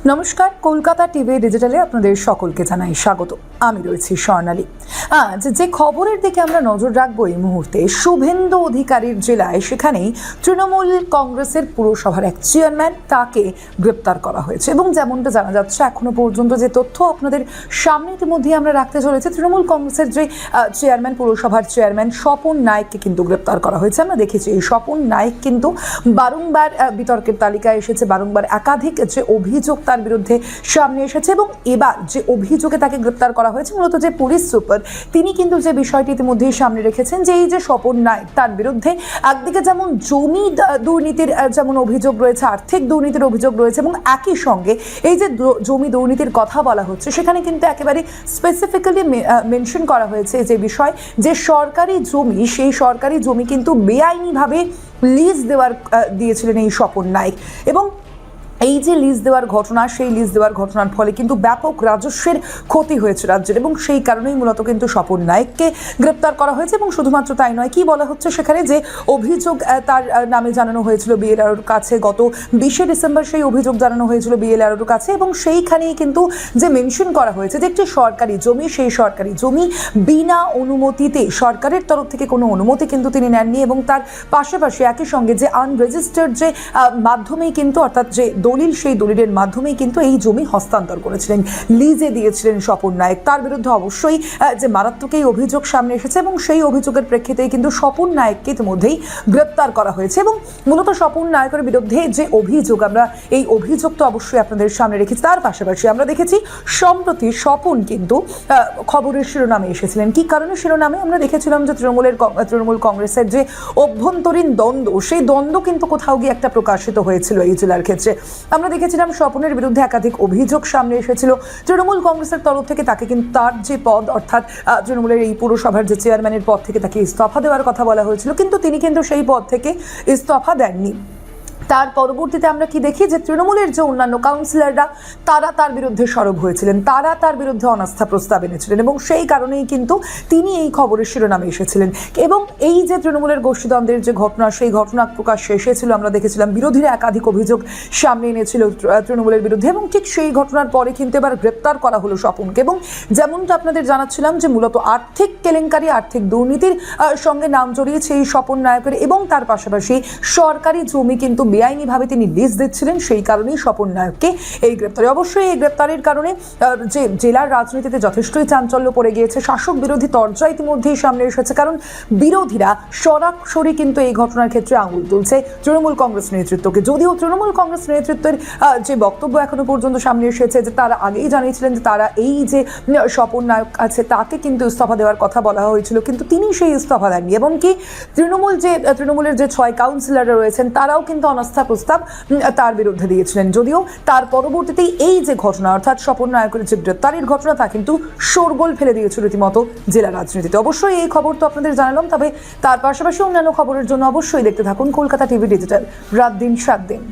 নমস্কার, কলকাতা টিভি ডিজিটালে আপনাদের সকলকে জানাই স্বাগত। আমি রয়েছি স্বর্ণালী। আজ যে খবরের দিকে আমরা নজর রাখবো এই মুহূর্তে, শুভেন্দু অধিকারীর জেলায়, সেখানেই তৃণমূল কংগ্রেসের পুরসভার এক চেয়ারম্যান, তাকে গ্রেপ্তার করা হয়েছে। এবং যেমনটা জানা যাচ্ছে, এখনো পর্যন্ত যে তথ্য আপনাদের সামনে ইতিমধ্যেই আমরা রাখতে চলেছি, তৃণমূল কংগ্রেসের যে চেয়ারম্যান, পুরসভার চেয়ারম্যান স্বপন নায়েককে কিন্তু গ্রেপ্তার করা হয়েছে। আমরা দেখেছি এই স্বপন নায়েক কিন্তু বারংবার বিতর্কের তালিকায় এসেছে, বারংবার একাধিক যে অভিযোগ তার বিরুদ্ধে সামনে এসেছে। এবং এবার যে অভিযোগে তাকে গ্রেপ্তার করা হয়েছে, মূলত যে পুলিশ সুপার তিনি কিন্তু যে বিষয়টি ইতিমধ্যেই সামনে রেখেছেন, যে এই যে স্বপন নায়েক, তার বিরুদ্ধে একদিকে যেমন জমি দুর্নীতির যেমন অভিযোগ রয়েছে, আর্থিক দুর্নীতির অভিযোগ রয়েছে, এবং একই সঙ্গে এই যে জমি দুর্নীতির কথা বলা হচ্ছে, সেখানে কিন্তু একেবারে স্পেসিফিক্যালি মেনশন করা হয়েছে যে বিষয়, যে সরকারি জমি, সেই সরকারি জমি কিন্তু বেআইনিভাবে লিজ দিয়েছিলেন এই স্বপন নায়েক। এবং এই যে লিজ দেওয়ার ঘটনা, সেই লিজ দেওয়ার ঘটনার ফলে কিন্তু ব্যাপক রাজস্বের ক্ষতি হয়েছে রাজ্যের, এবং সেই কারণেই মূলত কিন্তু স্বপন নায়েককে গ্রেপ্তার করা হয়েছে। এবং শুধুমাত্র তাই নয়, কি বলা হচ্ছে সেখানে, যে অভিযোগ তার নামে জানানো হয়েছিল বিএলআরওর কাছে গত 20শে ডিসেম্বর, সেই অভিযোগ জানানো হয়েছিল বিএলআরওর কাছে। এবং সেইখানেই কিন্তু যে মেনশন করা হয়েছে যে একটি সরকারি জমি, সেই সরকারি জমি বিনা অনুমতিতে, সরকারের তরফ থেকে কোনো অনুমতি কিন্তু তিনি নেননি, এবং তার পাশাপাশি একই সঙ্গে যে আনরেজিস্টার্ড যে মাধ্যমেই কিন্তু, অর্থাৎ যে দলিল, সেই দলিলের মাধ্যমেই কিন্তু এই জমি হস্তান্তর করেছিলেন, লিজে দিয়েছিলেন স্বপন নায়েক। তার বিরুদ্ধে অবশ্যই যে মারাত্মক এই অভিযোগ সামনে এসেছে, এবং সেই অভিযোগের প্রেক্ষিতেই কিন্তু স্বপন নায়েককে ইতিমধ্যেই গ্রেপ্তার করা হয়েছে। এবং মূলত স্বপন নায়েকের বিরুদ্ধে যে অভিযোগ, আমরা এই অভিযোগ তো অবশ্যই আপনাদের সামনে রেখেছি। তার পাশাপাশি আমরা দেখেছি সম্প্রতি স্বপন কিন্তু খবরের শিরোনামে এসেছিলেন। কি কারণে শিরোনামে? আমরা দেখেছিলাম যে তৃণমূল কংগ্রেসের যে অভ্যন্তরীণ দ্বন্দ্ব, সেই দ্বন্দ্ব কিন্তু কোথাও গিয়ে একটা প্রকাশিত হয়েছিল এই জেলার ক্ষেত্রে। আমরা দেখেছিলাম স্বপনের বিরুদ্ধে একাধিক অভিযোগ সামনে এসেছিল তৃণমূল কংগ্রেসের তরফ থেকে। তাকে কিন্তু তার যে পদ, অর্থাৎ তৃণমূলের এই পুরসভার যে চেয়ারম্যানের পদ থেকে তাকে ইস্তফা দেওয়ার কথা বলা হয়েছিল, কিন্তু তিনি কিন্তু সেই পদ থেকে ইস্তফা দেননি। তার পরবর্তীতে আমরা কি দেখি, যে তৃণমূলের যে অন্যান্য কাউন্সিলররা, তারা তার বিরুদ্ধে সরব হয়েছিলেন, তারা তার বিরুদ্ধে অনাস্থা প্রস্তাব এনেছিলেন, এবং সেই কারণেই কিন্তু তিনি এই খবরের শিরোনামে এসেছিলেন। এবং এই যে তৃণমূলের গোষ্ঠীদ্বন্দ্বের যে ঘটনা, সেই ঘটনা প্রকাশ্যে এসেছিল। আমরা দেখেছিলাম বিরোধীরা একাধিক অভিযোগ সামনে এনেছিল তৃণমূলের বিরুদ্ধে, এবং ঠিক সেই ঘটনার পরে কিন্তু এবার গ্রেপ্তার করা হলো স্বপনকে। এবং যেমনটা আপনাদের জানাচ্ছিলাম, যে মূলত আর্থিক কেলেঙ্কারি, আর্থিক দুর্নীতির সঙ্গে নাম জড়িয়েছে এই স্বপন নায়েকের, এবং তার পাশাপাশি সরকারি জমি কিন্তু বেআইনিভাবে তিনি লিজ দিচ্ছিলেন, সেই কারণেই স্বপন নায়েককে এই গ্রেপ্তারি। অবশ্যই এই গ্রেপ্তারের কারণে যে জেলার রাজনীতিতে যথেষ্টই চাঞ্চল্য পড়ে গিয়েছে, শাসক বিরোধী তরজা ইতিমধ্যেই সামনে এসেছে, কারণ বিরোধীরা সরাসরি কিন্তু এই ঘটনার ক্ষেত্রে আঙুল তুলছে তৃণমূল কংগ্রেস নেতৃত্বকে। যদিও তৃণমূল কংগ্রেস নেতৃত্বের যে বক্তব্য এখনো পর্যন্ত সামনে এসেছে, যে তারা আগেই জানিয়েছিলেন যে তারা এই যে স্বপন নায়েক আছে, তাকে কিন্তু ইস্তফা দেওয়ার কথা বলা হয়েছিল, কিন্তু তিনি সেই ইস্তফা দেননি। এবং কি তৃণমূলের যে 6 কাউন্সিলররা রয়েছেন, তারাও কিন্তু অনাস্থা প্রস্তাব তার বিরুদ্ধে দিয়েছিলেন। যদিও তার পরবর্তীতেই এই যে ঘটনা, অর্থাৎ স্বপন নায়েকের যে গ্রেপ্তারির ঘটনা, তা কিন্তু শোরগোল ফেলে দিয়েছিল রীতিমতো জেলা রাজনীতিতে। অবশ্যই এই খবর তো আপনাদের জানালাম, তবে তার পাশাপাশি অন্যান্য খবরের জন্য অবশ্যই দেখতে থাকুন কলকাতা টিভি ডিজিটাল, রাত দিন 7 দিন।